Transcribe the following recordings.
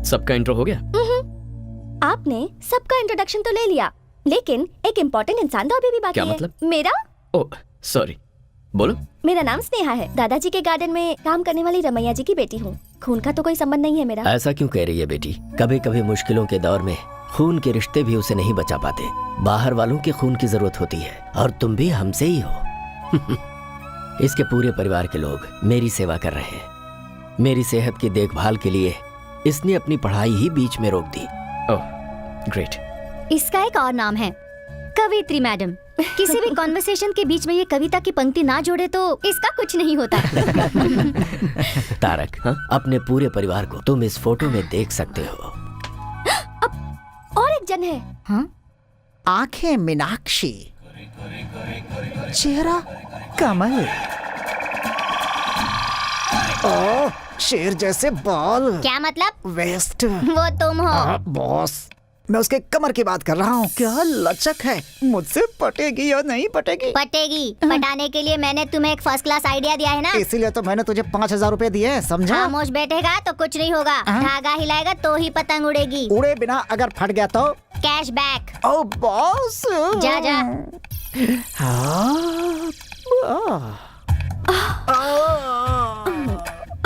सबका इंट्रो हो गया? आपने सबका इंट्रोडक्शन तो ले लिया, लेकिन एक इम्पोर्टेंट इंसान तो अभी भी बाकी क्या है। मतलब? मेरा? ओह सॉरी, बोलो। मेरा नाम स्नेहा है, दादाजी के गार्डन में काम करने वाली रमैया जी की बेटी हूँ। खून का तो कोई संबंध नहीं है मेरा। ऐसा क्यों कह रही है बेटी? कभी कभी मुश्किलों के दौर में खून के रिश्ते भी उसे नहीं बचा पाते। बाहर वालों के खून की जरूरत होती है, और तुम भी हमसे ही हो। इसके पूरे परिवार के लोग मेरी सेवा कर रहे हैं। मेरी सेहत की देखभाल के लिए इसने अपनी पढ़ाई ही बीच में रोक दी। Oh great. इसका एक और नाम है, कवित्री मैडम। किसी भी कॉन्वर्सेशन के बीच में ये कविता की पंक्ति ना जोड़े तो इसका कुछ नहीं होता। तारक, अपने पूरे परिवार को तुम इस फोटो में देख सकते हो। और एक जन है। हाँ? आंखें मीनाक्षी, चेहरा कमल, ओह शेर जैसे बाल। क्या मतलब? वेस्ट। वो तुम हो। बॉस, मैं उसके कमर की बात कर रहा हूँ। क्या लचक है, मुझसे पटेगी या नहीं पटेगी? पटेगी। पटाने के लिए मैंने तुम्हें एक फर्स्ट क्लास आइडिया दिया है ना। इसीलिए तो मैंने तुझे 5,000 रुपए दिए हैं, समझा? खामोश बैठेगा तो कुछ नहीं होगा, धागा हिलाएगा तो ही पतंग उड़ेगी। उड़े बिना अगर फट गया तो? Cash back. ओ बॉस, जा जा।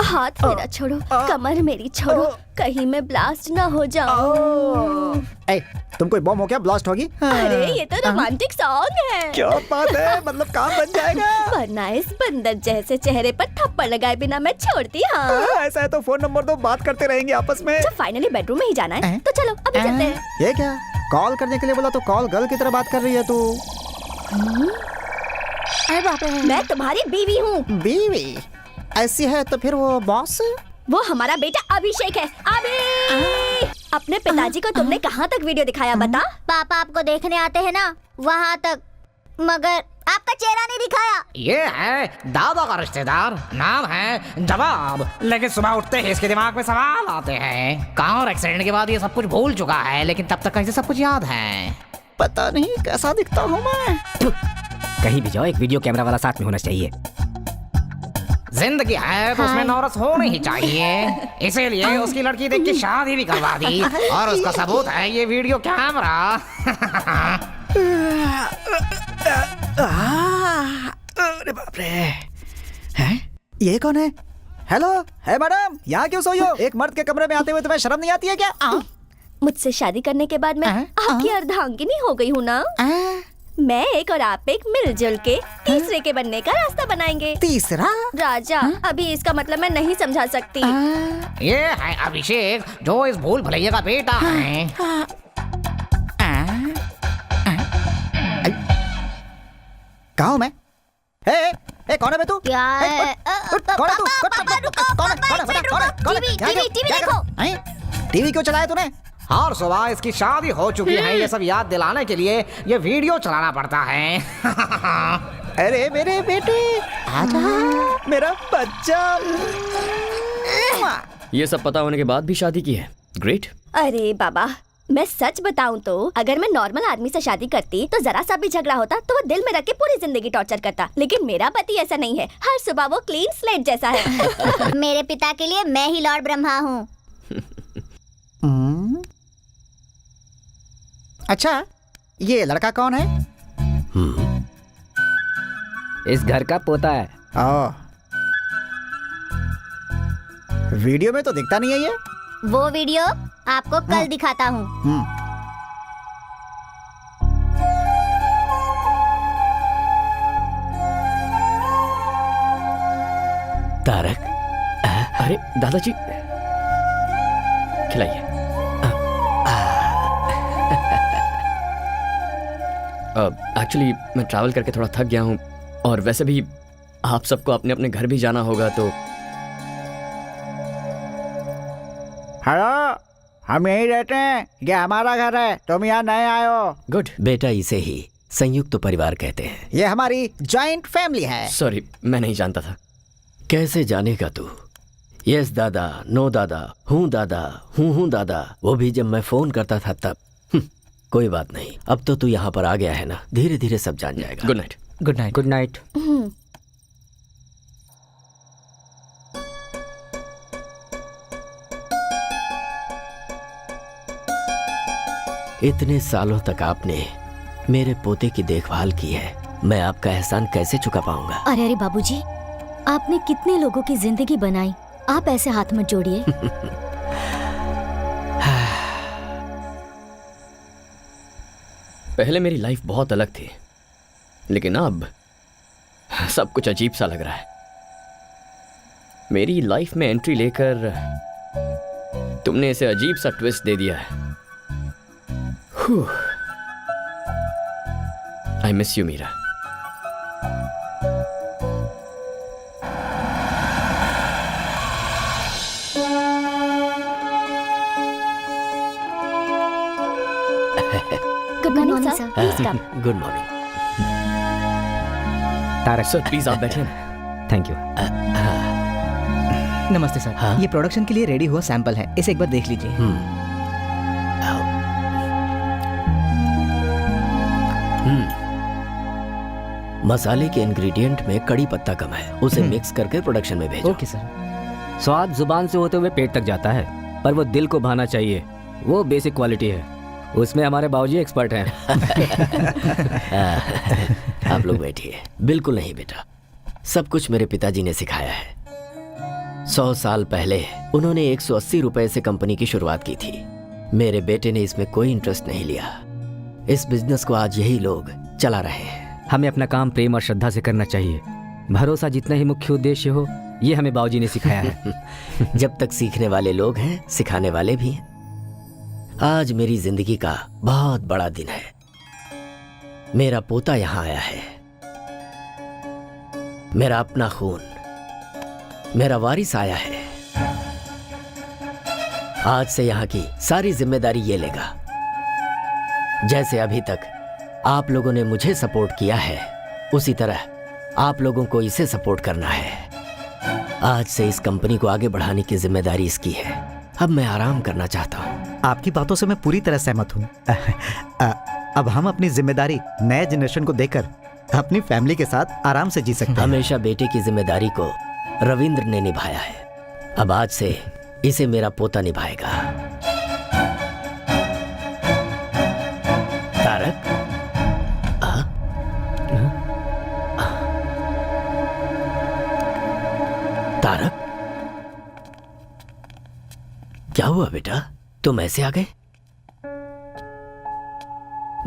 हाथ मेरा छोड़ो, कमर मेरी छोड़ो, कहीं मैं ब्लास्ट ना हो जाऊं। ए, तुम कोई बम हो क्या ब्लास्ट होगी? अरे ये तो रोमांटिक सॉन्ग है। क्या बात है, मतलब काम बन जाएगा। वरना इस बंदर जैसे चेहरे पर थप्पड़ लगाए बिना मैं छोड़ती। हाँ ऐसा है तो फोन नंबर दो, बात करते रहेंगे आपस में। जब फाइनली बेडरूम में ही जाना है तो चलो अभी चलते हैं। ये क्या, कॉल करने के लिए बोला तो कॉल गर्ल की तरह बात कर रही है तू। अरे बाप रे, मैं तुम्हारी बीवी हूँ। बीवी? ऐसी है तो फिर वो बॉस? वो हमारा बेटा अभिषेक है। अभी अपने पिताजी को तुमने कहाँ तक वीडियो दिखाया बता? पापा आपको देखने आते हैं ना, वहाँ तक, मगर आपका चेहरा नहीं दिखाया। ये है दादा का रिश्तेदार, नाम है जवाब। लेकिन सुबह उठते ही इसके दिमाग में सवाल आते हैं। कार एक्सीडेंट के बाद ये सब कुछ भूल चुका है, लेकिन तब तक कैसे सब कुछ याद है। पता नहीं कैसा दिखता हूँ मैं। कहीं भी जाओ एक वीडियो कैमरा वाला साथ में होना चाहिए। जिंदगी है तो उसमें नौरस होनी ही चाहिए, इसीलिए उसकी लड़की देख के शादी भी करवा दी, और उसका सबूत है ये वीडियो कैमरा। अरे बाप रे, हैं? ये कौन है? हेलो, है मैडम, यहाँ क्यों सोई हो? एक मर्द के कमरे में आते हुए तुम्हें शर्म नहीं आती है क्या? मुझसे शादी करने के बाद मैं आपकी अर्धांगिनी हो गई हूँ ना। मैं एक और आप एक मिलजुल के तीसरे के बनने का रास्ता बनाएंगे। तीसरा? राजा, अभी इसका मतलब मैं नहीं समझा सकती। ये है अभिषेक, जो इस भूल भुलैया का बेटा है। कहाँ हूँ मैं? कौन है बे तू? क्या है? कौन है तू? टीवी देखो। टीवी क्यों चलाया तूने? हर सुबह इसकी शादी हो चुकी है, ये सब याद दिलाने के लिए ये वीडियो चलाना पड़ता है। अरे मेरे बेटे, आजा मेरा बच्चा। ये सब पता होने के बाद भी शादी की है, ग्रेट। अरे बाबा, मैं सच बताऊं तो अगर मैं नॉर्मल आदमी से शादी करती तो जरा सा भी झगड़ा होता तो वो दिल में रख के पूरी जिंदगी टॉर्चर करता, लेकिन मेरा पति ऐसा नहीं है। हर सुबह वो क्लीन स्लेट जैसा है। मेरे पिता के लिए मैं ही लॉर्ड ब्रह्मा हूँ। अच्छा, ये लड़का कौन है? इस घर का पोता है। वीडियो में तो दिखता नहीं है ये। वो वीडियो आपको कल दिखाता हूँ। तारक, अरे दादाजी, खिलाइए। एक्चुअली मैं ट्रैवल करके थोड़ा थक गया हूँ, और वैसे भी आप सबको अपने अपने घर भी जाना होगा तो। हेलो, हम यहीं रहते हैं, ये हमारा घर है, तुम यहाँ नए आए हो। गुड। बेटा इसे ही संयुक्त परिवार कहते हैं। ये हमारी जॉइंट फैमिली है। सॉरी, मैं नहीं जानता था। कैसे जानेगा तू? यस दादा, नो दादा, हूँ दादा, हूँ दादा, वो भी जब मैं फोन करता था तब। कोई बात नहीं, अब तो तू यहाँ पर आ गया है ना, धीरे धीरे सब जान जाएगा। Good night. Good night. Good night. इतने सालों तक आपने मेरे पोते की देखभाल की है, मैं आपका एहसान कैसे चुका पाऊंगा? अरे अरे बाबूजी, आपने कितने लोगों की जिंदगी बनाई, आप ऐसे हाथ मत जोड़िए। पहले मेरी लाइफ बहुत अलग थी, लेकिन अब सब कुछ अजीब सा लग रहा है। मेरी लाइफ में एंट्री लेकर तुमने इसे अजीब सा ट्विस्ट दे दिया है। I miss you Meera. Good morning sir, please come. Good morning. Tarak sir please आप बैठिए ना। Thank you. नमस्ते सर। हाँ? ये प्रोडक्शन के लिए रेडी हुआ सैंपल है, इसे एक बार देख लीजिए। मसाले के इंग्रेडिएंट में कड़ी पत्ता कम है, उसे मिक्स करके प्रोडक्शन में भेजो। Okay sir. स्वाद जुबान से होते हुए पेट तक जाता है, पर वो दिल को भाना चाहिए, वो बेसिक क्वालिटी है। उसमें हमारे बाबूजी एक्सपर्ट हैं। आप लोग बैठिए। बिल्कुल नहीं बेटा, सब कुछ मेरे पिताजी ने सिखाया है। 100 साल पहले उन्होंने 180 रुपए से कंपनी की शुरुआत की थी। मेरे बेटे ने इसमें कोई इंटरेस्ट नहीं लिया। इस बिजनेस को आज यही लोग चला रहे हैं। हमें अपना काम प्रेम और श्रद्धा से करना चाहिए। भरोसा जितना ही मुख्य उद्देश्य हो, ये हमें बाबूजी ने सिखाया है। जब तक सीखने वाले लोग हैं, सिखाने वाले भी हैं। आज मेरी जिंदगी का बहुत बड़ा दिन है। मेरा पोता यहां आया है, मेरा अपना खून, मेरा वारिस आया है। आज से यहां की सारी जिम्मेदारी ये लेगा। जैसे अभी तक आप लोगों ने मुझे सपोर्ट किया है, उसी तरह आप लोगों को इसे सपोर्ट करना है। आज से इस कंपनी को आगे बढ़ाने की जिम्मेदारी इसकी है। अब मैं आराम करना चाहता हूँ। आपकी बातों से मैं पूरी तरह सहमत हूँ। अब हम अपनी जिम्मेदारी नए जनरेशन को देकर अपनी फैमिली के साथ आराम से जी सकते हैं। हमेशा बेटे की जिम्मेदारी को रविंद्र ने निभाया है, अब आज से इसे मेरा पोता निभाएगा। तारक, तारक, क्या हुआ बेटा, तुम ऐसे आ गए?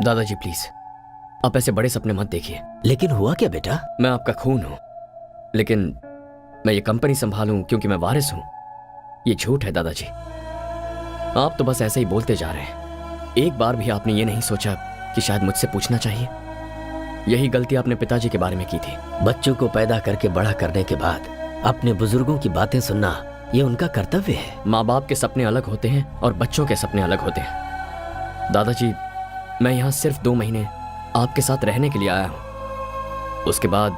दादाजी प्लीज आप ऐसे बड़े सपने मत देखिए। लेकिन हुआ क्या बेटा? मैं आपका खून हूं, लेकिन मैं ये कंपनी संभालूं क्योंकि मैं वारिस हूं, ये झूठ है दादाजी। आप तो बस ऐसे ही बोलते जा रहे हैं। एक बार भी आपने ये नहीं सोचा कि शायद मुझसे पूछना चाहिए। यही गलती आपने पिताजी के बारे में की थी। बच्चों को पैदा करके बड़ा करने के बाद अपने बुजुर्गों की बातें सुनना, ये उनका कर्तव्य है। माँ बाप के सपने अलग होते हैं और बच्चों के सपने अलग होते हैं। दादाजी मैं यहाँ सिर्फ 2 महीने आपके साथ रहने के लिए आया हूँ, उसके बाद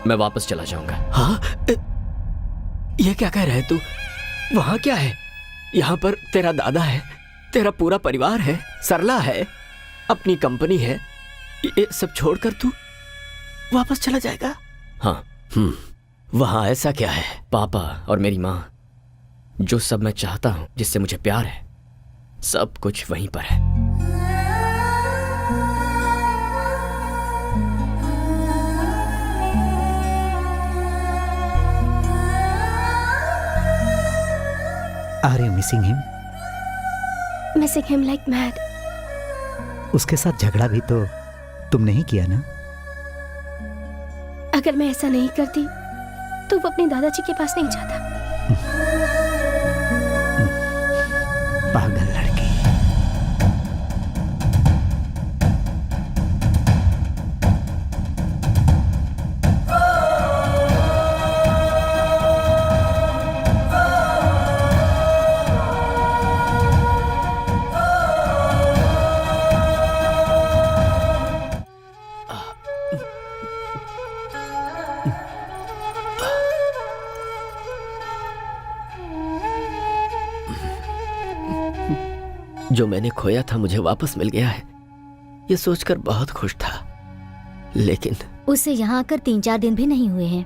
मैं वापस चला जाऊंगा। हाँ, ये क्या कह रहे तू? वहां क्या है? यहाँ पर तेरा दादा है, तेरा पूरा परिवार है, सरला है, अपनी कंपनी है, ये सब छोड़कर तू वापस चला जाएगा? हाँ। वहां ऐसा क्या है? पापा और मेरी माँ, जो सब मैं चाहता हूँ, जिससे मुझे प्यार है, सब कुछ वहीं पर है। Are you missing him? Missing him like mad. उसके साथ झगड़ा भी तो तुमने ही किया ना? अगर मैं ऐसा नहीं करती तो वो अपने दादाजी के पास नहीं जाता। पागल लड़की। जो मैंने खोया था मुझे वापस मिल गया है, ये सोचकर बहुत खुश था। लेकिन उसे यहाँ आकर 3-4 दिन भी नहीं हुए हैं।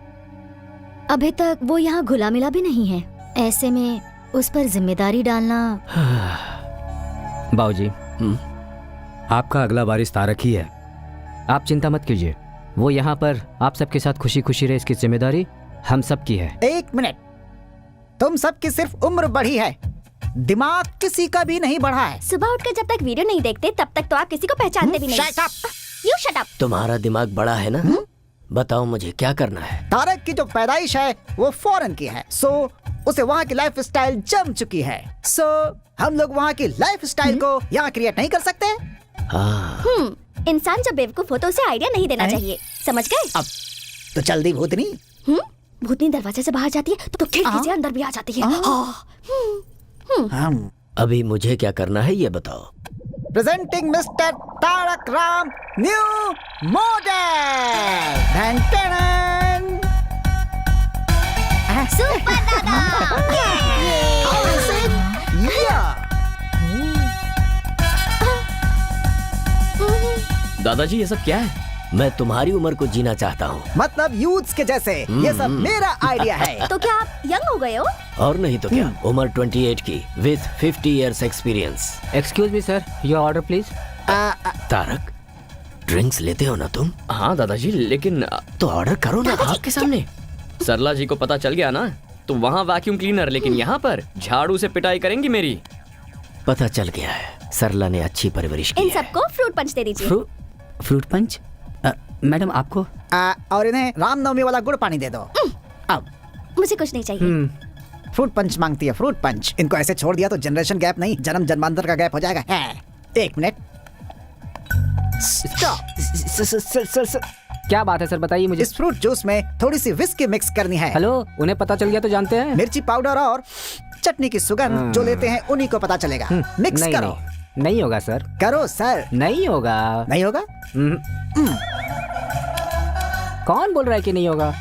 अभी तक वो यहाँ घुला मिला भी नहीं है। ऐसे में उस पर जिम्मेदारी डालना। बाबूजी आपका अगला वारिस तारक ही है। आप चिंता मत कीजिए, वो यहाँ पर आप सबके साथ खुशी खुशी रहे, इसकी जिम्मेदारी हम सब की है। एक मिनट, तुम सबकी सिर्फ उम्र बढ़ी है, दिमाग किसी का भी नहीं बढ़ा है। सुबह उठकर जब तक वीडियो नहीं देखते तब तक तो आप किसी को पहचानते भी नहीं। Shut up! You shut up! तुम्हारा दिमाग बड़ा है ना? बताओ मुझे क्या करना है। तारक की जो पैदाइश है वो फॉरेन की है, सो उसे वहाँ की लाइफ स्टाइल जम चुकी है। सो हम लोग वहाँ की लाइफ स्टाइल को यहाँ क्रिएट नहीं कर सकते। हाँ, इंसान जब बेवकूफ हो तो उसे आइडिया नहीं देना चाहिए, समझ गए? अब तो जल्दी भूतनी। भूतनी दरवाजे से बाहर जाती है तो खिड़की से अंदर भी आ जाती है। हम अभी मुझे क्या करना है ये बताओ। Presenting mister Tarak Ram new model. धन टन। सुपर दादा! How is it? Yeah. दादाजी ये सब क्या है? मैं तुम्हारी उम्र को जीना चाहता हूँ। मतलब यूथ्स के जैसे, ये सब मेरा आइडिया है। तो क्या आप यंग हो गए हो? और नहीं तो क्या, उम्र 28 की with 50 years experience. Excuse me sir, your order please. Tarak, drinks लेते हो ना तुम? हाँ दादाजी, लेकिन तो ऑर्डर करो ना। आपके सामने सरला जी को पता चल गया ना, तो वहाँ वैक्यूम क्लीनर, लेकिन यहाँ पर झाड़ू से पिटाई करेंगी मेरी। पता चल गया है, सरला ने अच्छी परवरिश की इन है। सबको फ्रूट पंच दे दीजिए। Fruit punch? मैडम आपको? और इन्हें रामनवमी वाला गुड़ पानी दे दो। अब मुझे कुछ नहीं चाहिए। फ्रूट पंच मांगती है, फ्रूट पंच। इनको ऐसे छोड़ दिया तो जनरेशन गैप नहीं, जन्म जन्मांतर का गैप हो जाएगा। है, एक मिनट। स्टॉप। क्या बात है सर, बताइए मुझे। इस फ्रूट जूस में थोड़ी सी विस्की मिक्स करनी है। हेलो, उन्हें पता चल गया तो जानते हैं। मिर्ची पाउडर और चटनी की सुगंध जो लेते हैं उन्हीं को पता चलेगा। मिक्स नहीं, करो। नहीं होगा सर, करो सर। नहीं होगा। नहीं होगा? कौन बोल रहा है कि नहीं होगा?